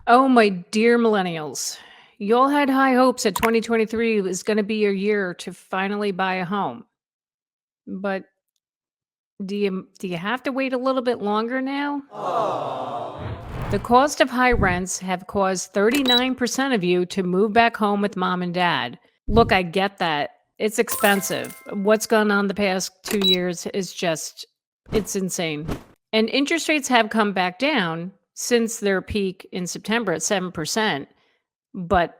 Oh, my dear millennials. You all had high hopes that 2023 was going to be your year to finally buy a home. But do you have to wait a little bit longer now? The cost of high rents have caused 39% of you to move back home with mom and dad. Look, I get that. It's expensive. What's gone on the past 2 years is just it's insane. And interest rates have come back down since their peak in September at 7%. But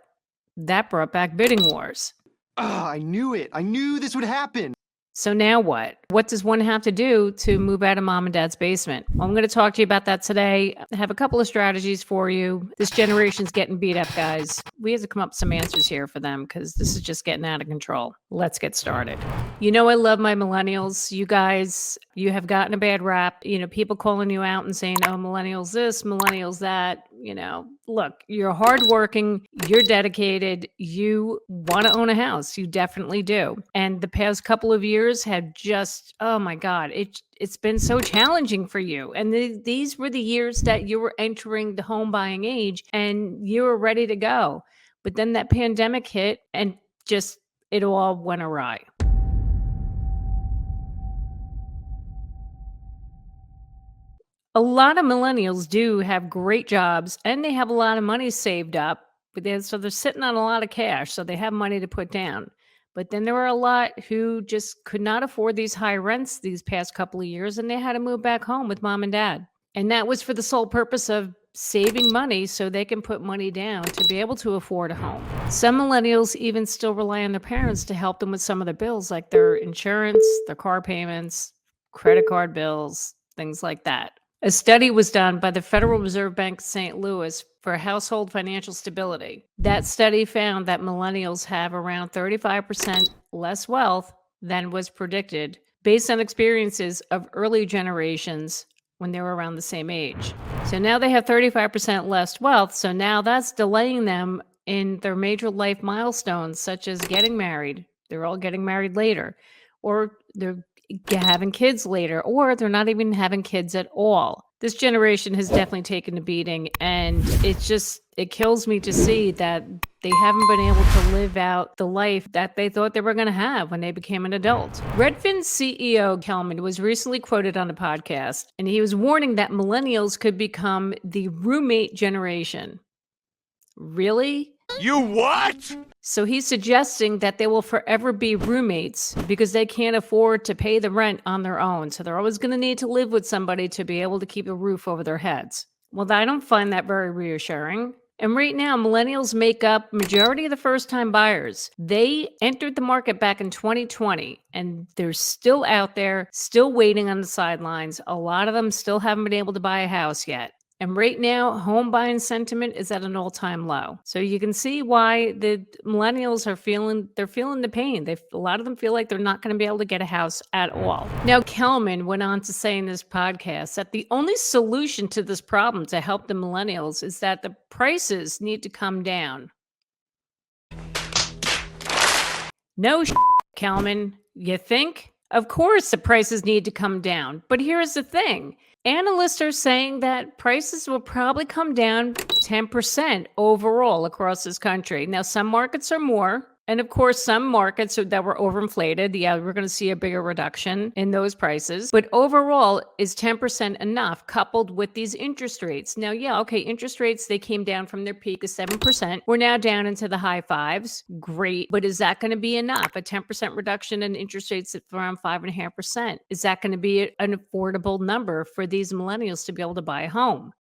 that brought back bidding wars. Ah, I knew it. I knew this would happen. So now what? What does one have to do to move out of mom and dad's basement? Well, I'm going to talk to you about that today. I have a couple of strategies for you. This generation's getting beat up, guys. We have to come up with some answers here for them because this is just getting out of control. Let's get started. You know, I love my millennials. You guys, you have gotten a bad rap. You know, people calling you out and saying, oh, millennials this, millennials that. You know, look, you're hardworking, you're dedicated, you want to own a house. You definitely do. And the past couple of years have just, oh my God, it's been so challenging for you. And these were the years that you were entering the home buying age and you were ready to go. But then that pandemic hit and just it all went awry. A lot of millennials do have great jobs and they have a lot of money saved up, but so they're sitting on a lot of cash, so they have money to put down. But then there were a lot who just could not afford these high rents these past couple of years and they had to move back home with mom and dad. And that was for the sole purpose of saving money so they can put money down to be able to afford a home. Some millennials even still rely on their parents to help them with some of their bills, like their insurance, their car payments, credit card bills, things like that. A study was done by the Federal Reserve Bank of St. Louis for household financial stability. That study found that millennials have around 35% less wealth than was predicted based on experiences of early generations when they were around the same age. So now they have 35% less wealth. So now that's delaying them in their major life milestones, such as getting married. They're all getting married later, or they're having kids later, or they're not even having kids at all. This generation has definitely taken a beating, and it kills me to see that they haven't been able to live out the life that they thought they were going to have when they became an adult. Redfin's CEO Kelman was recently quoted on a podcast, and he was warning that millennials could become the roommate generation. Really? You what? So he's suggesting that they will forever be roommates because they can't afford to pay the rent on their own. So they're always going to need to live with somebody to be able to keep a roof over their heads. Well, I don't find that very reassuring. And right now, millennials make up majority of the first-time buyers. They entered the market back in 2020, and they're still out there, still waiting on the sidelines. A lot of them still haven't been able to buy a house yet. And right now, home buying sentiment is at an all-time low. So you can see why the millennials are feeling the pain. A lot of them feel like they're not going to be able to get a house at all. Now, Kelman went on to say in this podcast that the only solution to this problem to help the millennials is that the prices need to come down. No, Kelman, you think? Of course, the prices need to come down. But here's the thing. Analysts are saying that prices will probably come down 10% overall across this country. Now, some markets are more. And of course, some markets that were overinflated, yeah, we're going to see a bigger reduction in those prices. But overall, is 10% enough coupled with these interest rates? Now, yeah, okay, interest rates, they came down from their peak of 7%. We're now down into the high fives. Great. But is that going to be enough? A 10% reduction in interest rates at around 5.5%. Is that going to be an affordable number for these millennials to be able to buy a home?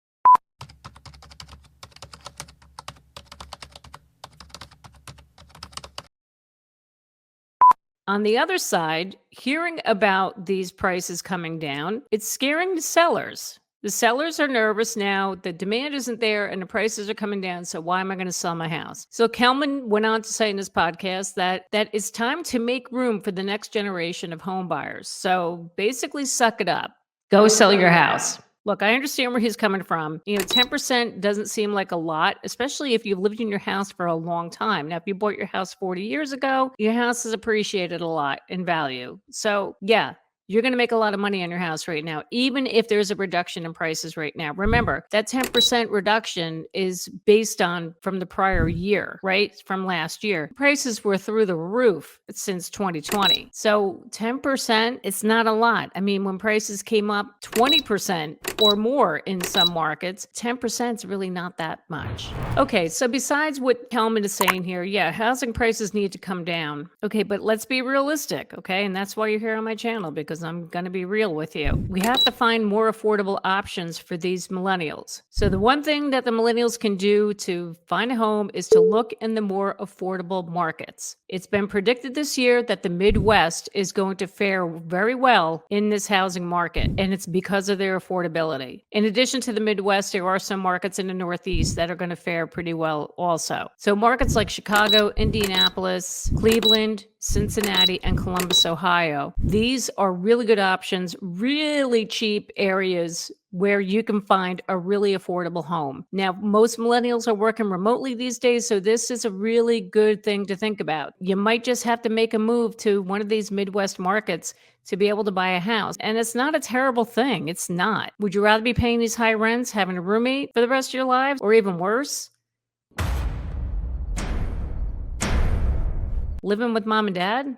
On the other side, hearing about these prices coming down, it's scaring the sellers. The sellers are nervous now. The demand isn't there and the prices are coming down. So why am I going to sell my house? So Kelman went on to say in his podcast that it's time to make room for the next generation of home buyers. So basically suck it up. Go sell your house. Look, I understand where he's coming from. 10% doesn't seem like a lot, especially if you've lived in your house for a long time. Now, if you bought your house 40 years ago, your house has appreciated a lot in value. So yeah, you're going to make a lot of money on your house right now, even if there's a reduction in prices right now. Remember, that 10% reduction is based on from the prior year, right? From last year. Prices were through the roof since 2020. So 10%, it's not a lot. I mean, when prices came up 20% or more in some markets, 10% is really not that much. Okay, so besides what Kelman is saying here, yeah, housing prices need to come down. Okay, but let's be realistic, okay? And that's why you're here on my channel, because I'm going to be real with you. We have to find more affordable options for these millennials. So the one thing that the millennials can do to find a home is to look in the more affordable markets. It's been predicted this year that the Midwest is going to fare very well in this housing market, and it's because of their affordability. In addition to the Midwest, there are some markets in the Northeast that are going to fare pretty well also. So markets like Chicago, Indianapolis, Cleveland, Cincinnati, and Columbus, Ohio. These are really good options, really cheap areas where you can find a really affordable home. Now, most millennials are working remotely these days, so this is a really good thing to think about. You might just have to make a move to one of these Midwest markets to be able to buy a house. And it's not a terrible thing. It's not. Would you rather be paying these high rents, having a roommate for the rest of your lives, or even worse, living with mom and dad?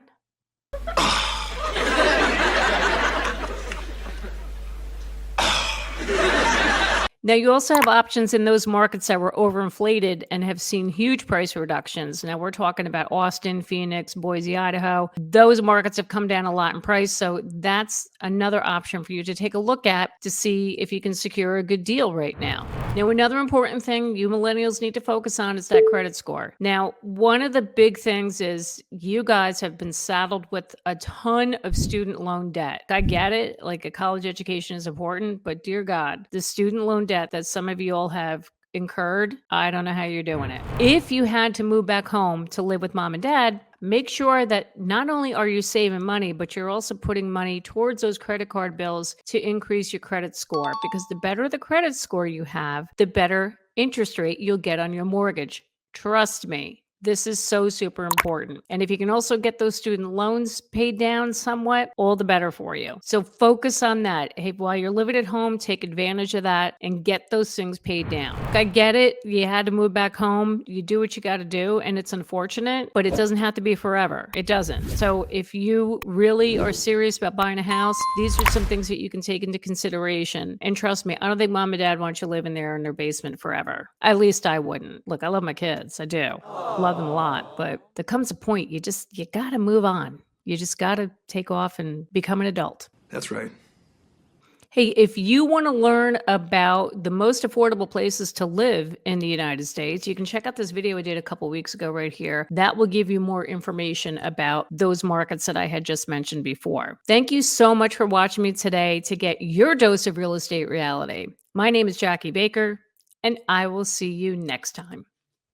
Now, you also have options in those markets that were overinflated and have seen huge price reductions. Now, we're talking about Austin, Phoenix, Boise, Idaho. Those markets have come down a lot in price. So that's another option for you to take a look at to see if you can secure a good deal right now. Now, another important thing you millennials need to focus on is that credit score. Now, one of the big things is you guys have been saddled with a ton of student loan debt. I get it. Like, a college education is important, but dear God, the student loan debt that some of you all have incurred, I don't know how you're doing it. If you had to move back home to live with mom and dad, make sure that not only are you saving money, but you're also putting money towards those credit card bills to increase your credit score, because the better the credit score you have, the better interest rate you'll get on your mortgage. Trust me. This is so super important. And if you can also get those student loans paid down somewhat, all the better for you. So focus on that. Hey, while you're living at home, take advantage of that and get those things paid down. I get it. You had to move back home. You do what you got to do. And it's unfortunate, but it doesn't have to be forever. It doesn't. So if you really are serious about buying a house, these are some things that you can take into consideration. And trust me, I don't think mom and dad want you living there in their basement forever. At least I wouldn't. Look, I love my kids. I do. Love them a lot, but there comes a point you got to move on. You just got to take off and become an adult. That's right. Hey, if you want to learn about the most affordable places to live in the United States, you can check out this video I did a couple weeks ago right here. That will give you more information about those markets that I had just mentioned before. Thank you so much for watching me today to get your dose of real estate reality. My name is Jackie Baker, and I will see you next time.